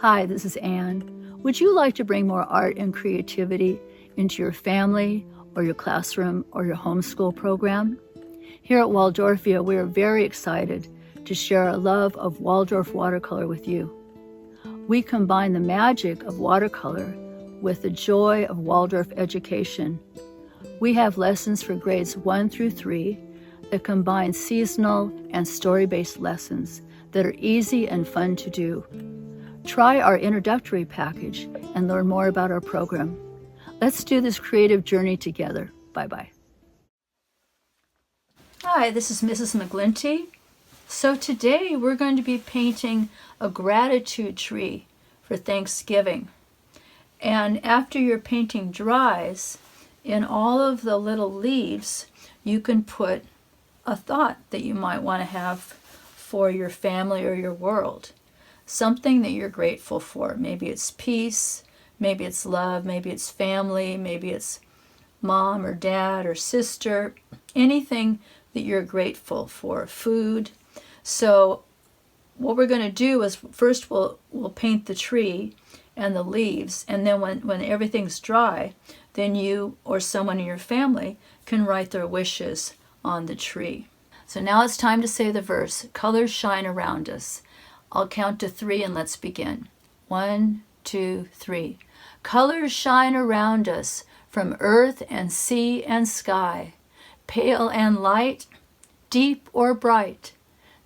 Hi, this is Anne. Would you like to bring more art and creativity into your family or your classroom or your homeschool program? Here at Waldorfia, we are very excited to share our love of Waldorf watercolor with you. We combine the magic of watercolor with the joy of Waldorf education. We have lessons for grades 1 through 3 that combine seasonal and story-based lessons that are easy and fun to do. Try our introductory package and learn more about our program. Let's do this creative journey together. Bye-bye. Hi, this is Mrs. Maglinte. So today we're going to be painting a gratitude tree for Thanksgiving. And after your painting dries, in all of the little leaves, you can put a thought that you might want to have for your family or your world. Something that you're grateful for. Maybe it's peace, maybe it's love, maybe it's family, maybe it's mom or dad or sister, anything that you're grateful for, food. So what we're going to do is first we'll paint the tree and the leaves, and then when everything's dry, then you or someone in your family can write their wishes on the tree. So now it's time to say the verse, colors shine around us. I'll count to 3 and let's begin. 1, 2, 3. Colors shine around us from earth and sea and sky, pale and light, deep or bright.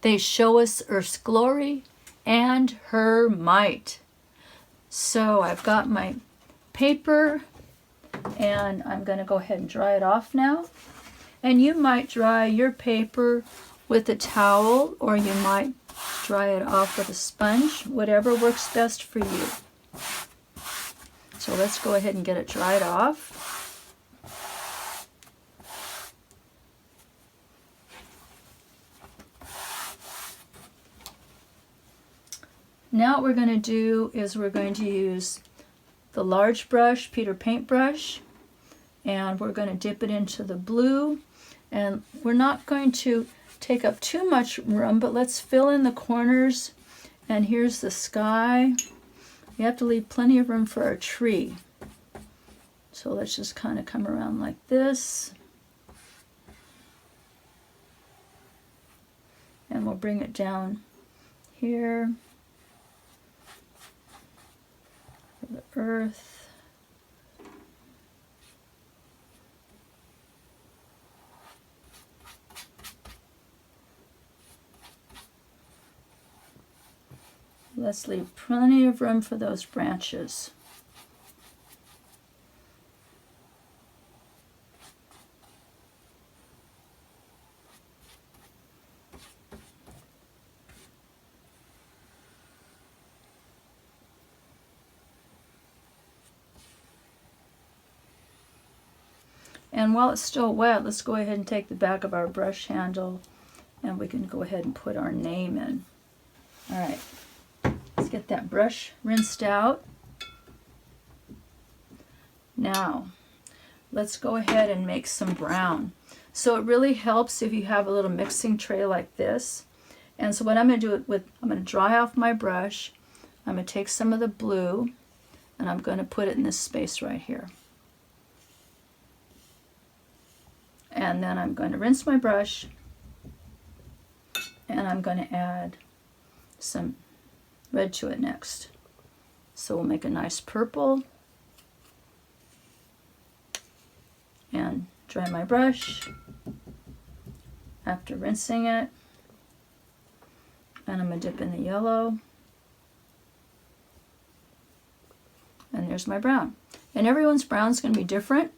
They show us earth's glory and her might. So I've got my paper and I'm going to go ahead and dry it off now. And you might dry your paper with a towel, or you might dry it off with a sponge, whatever works best for you. So let's go ahead and get it dried off. Now what we're going to do is we're going to use the large brush, Peter paintbrush, and we're going to dip it into the blue. And we're not going to take up too much room, but let's fill in the corners. And here's the sky. We have to leave plenty of room for our tree. So let's just kind of come around like this. And we'll bring it down here. For the earth. Let's leave plenty of room for those branches. And while it's still wet, let's go ahead and take the back of our brush handle and we can go ahead and put our name in. All right. Let's get that brush rinsed out. Now, let's go ahead and make some brown. So it really helps if you have a little mixing tray like this. And so what I'm going to do I'm going to dry off my brush. I'm going to take some of the blue and I'm going to put it in this space right here. And then I'm going to rinse my brush and I'm going to add some red to it next. So we'll make a nice purple and dry my brush after rinsing it. And I'm going to dip in the yellow. And there's my brown. And everyone's brown is going to be different.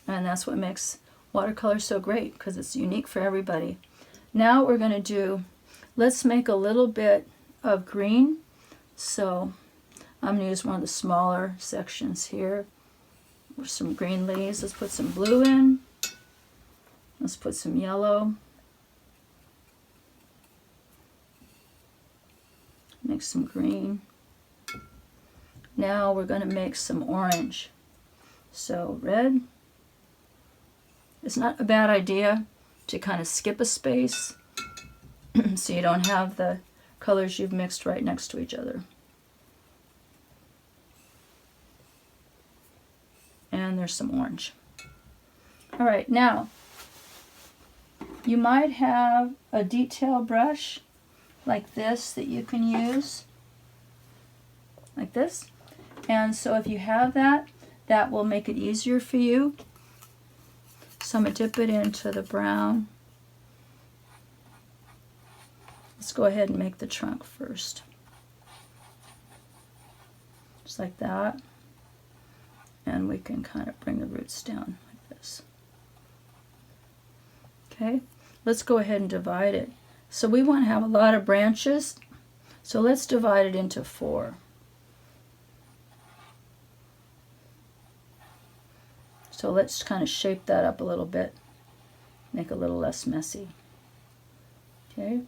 And that's what makes watercolor so great, because it's unique for everybody. Now what we're going to do, let's make a little bit of green. So I'm going to use one of the smaller sections here with some green leaves. Let's put some blue in. Let's put some yellow. Make some green. Now we're going to make some orange. So red. It's not a bad idea to kind of skip a space so you don't have the colors you've mixed right next to each other. there's some orange. All right, now you might have a detail brush like this that you can use, like this. And so if you have that, that will make it easier for you. So I'm going to dip it into the brown. Let's go ahead and make the trunk first. Just like that. And we can kind of bring the roots down like this. Okay, let's go ahead and divide it. So we want to have a lot of branches, so let's divide it into 4. So let's kind of shape that up a little bit, make it a little less messy. Okay,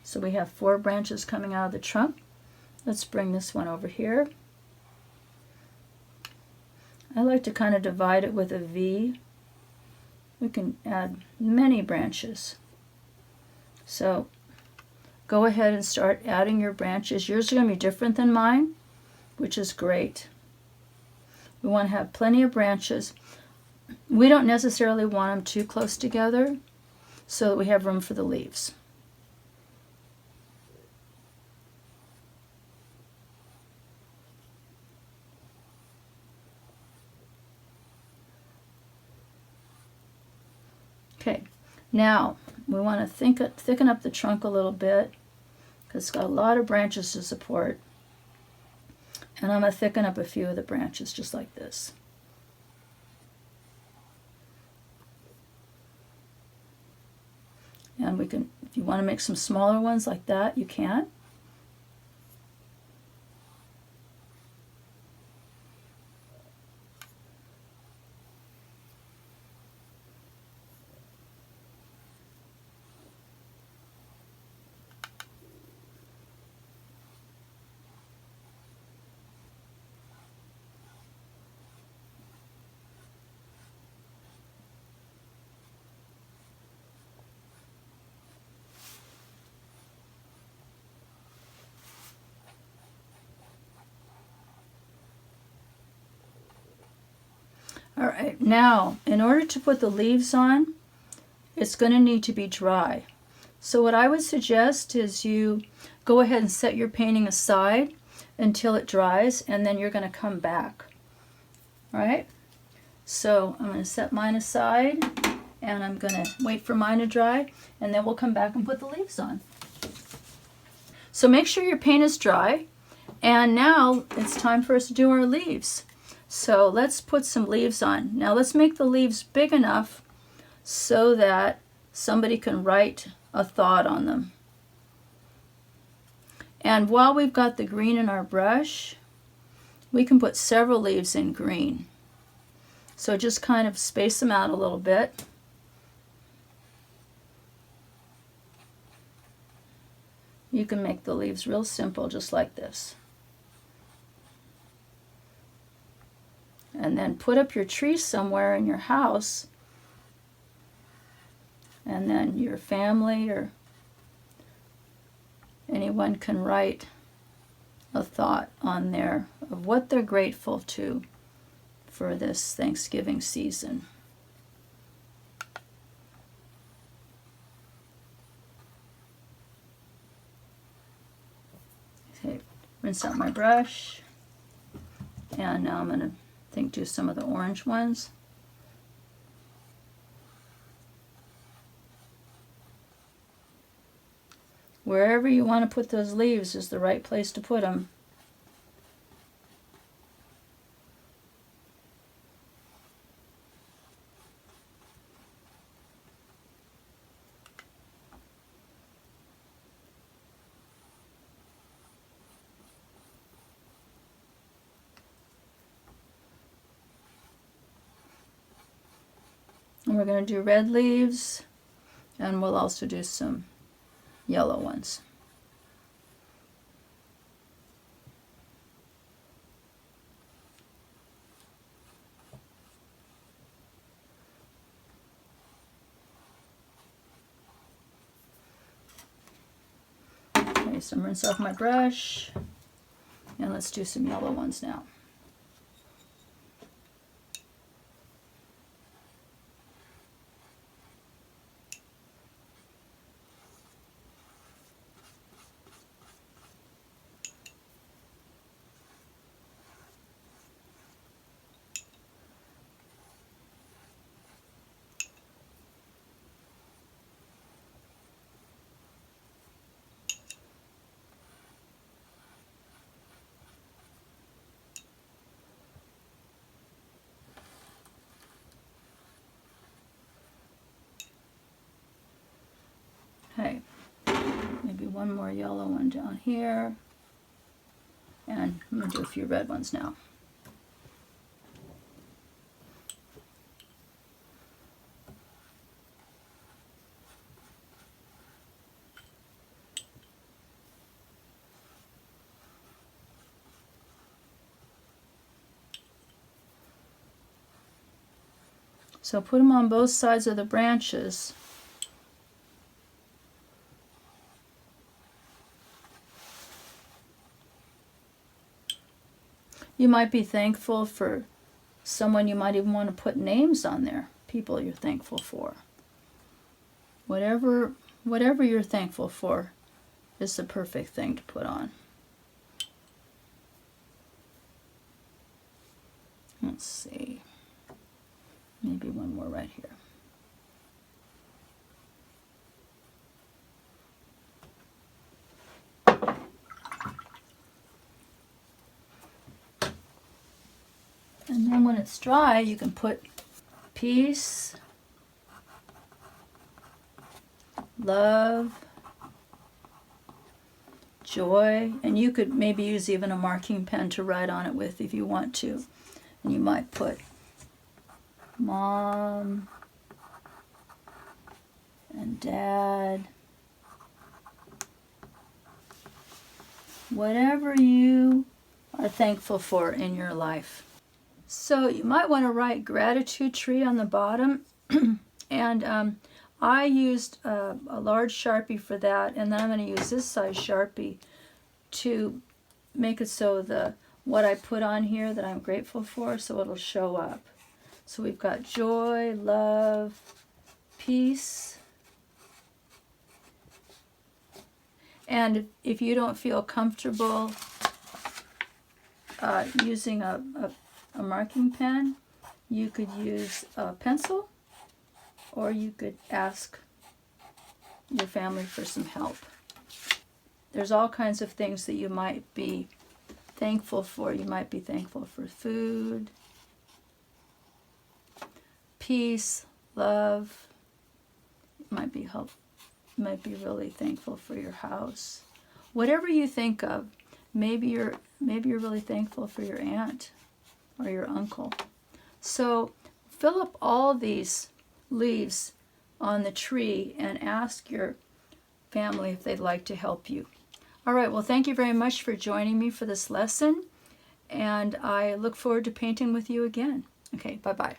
so we have 4 branches coming out of the trunk. Let's bring this one over here. I like to kind of divide it with a V. We can add many branches. So go ahead and start adding your branches. Yours are going to be different than mine, which is great. We want to have plenty of branches. We don't necessarily want them too close together so that we have room for the leaves. Okay, now we want to thicken up the trunk a little bit because it's got a lot of branches to support. And I'm going to thicken up a few of the branches just like this. And we can, if you want to make some smaller ones like that, you can. All right, now in order to put the leaves on, it's going to need to be dry. So what I would suggest is you go ahead and set your painting aside until it dries, and then you're going to come back. All right, so I'm going to set mine aside, and I'm going to wait for mine to dry, and then we'll come back and put the leaves on. So make sure your paint is dry, and now it's time for us to do our leaves. So let's put some leaves on. Now let's make the leaves big enough so that somebody can write a thought on them. And while we've got the green in our brush, we can put several leaves in green. So just kind of space them out a little bit. You can make the leaves real simple, just like this. And then put up your tree somewhere in your house, and then your family or anyone can write a thought on there of what they're grateful to for this Thanksgiving season. Okay, rinse out my brush, and now I'm going to do some of the orange ones. Wherever you want to put those leaves is the right place to put them. And we're going to do red leaves, and we'll also do some yellow ones. Okay, so I'm rinse off my brush, and let's do some yellow ones now. one more yellow one down here. And I'm going to do a few red ones now. So put them on both sides of the branches. You might be thankful for someone. You might even want to put names on there, people you're thankful for. Whatever you're thankful for is the perfect thing to put on. Let's see. Maybe one more right here. And then when it's dry, you can put peace, love, joy, and you could maybe use even a marking pen to write on it with if you want to. And you might put Mom and Dad, whatever you are thankful for in your life. So you might want to write gratitude tree on the bottom. And I used a large Sharpie for that, and then I'm going to use this size Sharpie to make it so what I put on here that I'm grateful for, so it'll show up. So we've got joy, love, peace. And if you don't feel comfortable using a marking pen, you could use a pencil, or you could ask your family for some help. There's all kinds of things that you might be thankful for. You might be thankful for food, peace, love. You might be really thankful for your house. Whatever you think of, maybe you're really thankful for your aunt or your uncle. So fill up all these leaves on the tree and ask your family if they'd like to help you. All right, well, thank you very much for joining me for this lesson, and I look forward to painting with you again. Okay, bye-bye.